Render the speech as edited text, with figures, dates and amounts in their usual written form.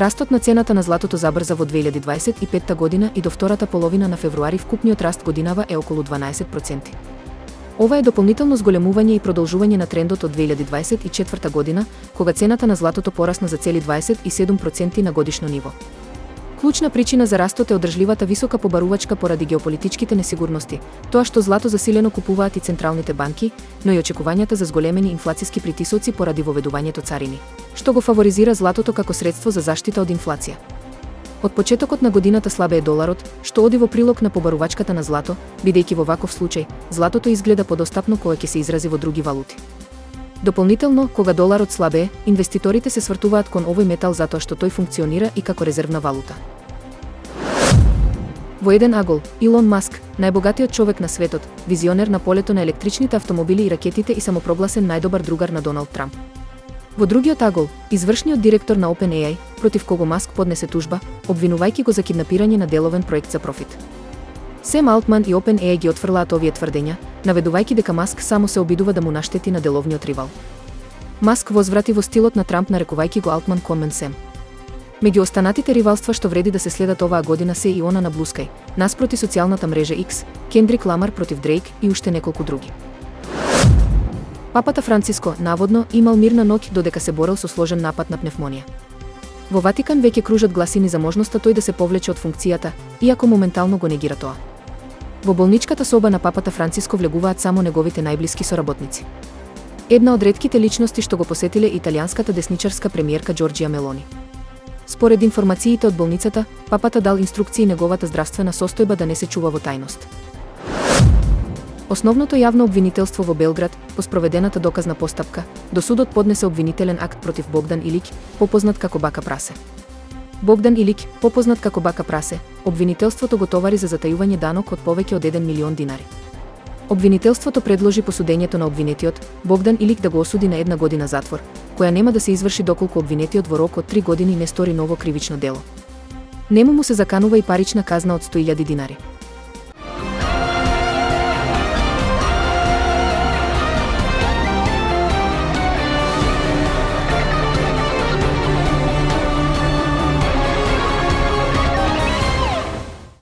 Растот на цената на златото забрза во 2025 година и до втората половина на февруари вкупниот раст годинава е околу 12%. Ова е дополнително зголемување и продолжување на трендот од 2024 година, кога цената на златото порасна за цели 27% на годишно ниво. Клучна причина за растот е одржливата висока побарувачка поради геополитичките несигурности, тоа што злато засилено купуваат и централните банки, но и очекувањата за зголемени инфлацијски притисоци поради воведувањето царини, што го фаворизира златото како средство за заштита од инфлација. Од почетокот на годината слабе е доларот, што оди во прилог на побарувачката на злато, бидејќи во ваков случај, златото изгледа подостапно кога ќе се изрази во други валути. Дополнително, кога доларот слабее, инвеститорите се свртуваат кон овој метал затоа што тој функционира и како резервна валута. Во еден агол, Илон Маск, најбогатиот човек на светот, визионер на полето на електричните автомобили и ракетите и самопрогласен најдобар другар на Доналд Трамп. Во другиот агол, извршниот директор на OpenAI, против кого Маск поднесе тужба, обвинувајќи го за киднапирање на деловен проект за профит. Сем Алтман и OpenAI ги отфрлаат овие тврдења, наведувајќи дека Маск само се обидува да му наштети на деловниот ривал. Маск возврати во стилот на Трамп нарекувајќи го Алтман конмен Сем. Меѓу останатите ривалства што вреди да се следат оваа година се и она на Blue Sky, наспроти социјалната мрежа X, Кендрик Ламар против Дрейк и уште неколку други. Папата Франциско, наводно, имал мирна ноќ додека се борел со сложен напад на пневмонија. Во Ватикан веќе кружат гласини за можноста тој да се повлече од функцијата, иако моментално го негира тоа. Во болничката соба на папата Франциско влегуваат само неговите најблиски соработници. Една од ретките личности што го посетиле италијанската десничарска премиерка Џорџија Мелони. Според информациите од болницата, папата дал инструкции неговата здравствена состојба да не се чува во тајност. Основното јавно обвинителство во Белград, по спроведената доказна постапка, до судот поднесе обвинителен акт против Богдан Илик, попознат како Бака Прасе. Богдан Илик, попознат како Бака Прасе, обвинителството го товари за затајување данок од повеќе од 1 милион динари. Обвинителството предложи по судењето на обвинетиот, Богдан Илик да го осуди на 1 година затвор, која нема да се изврши доколку обвинетиот во рок од 3 години не стори ново кривично дело. Нему му се заканува и парична казна од 100.000 динари.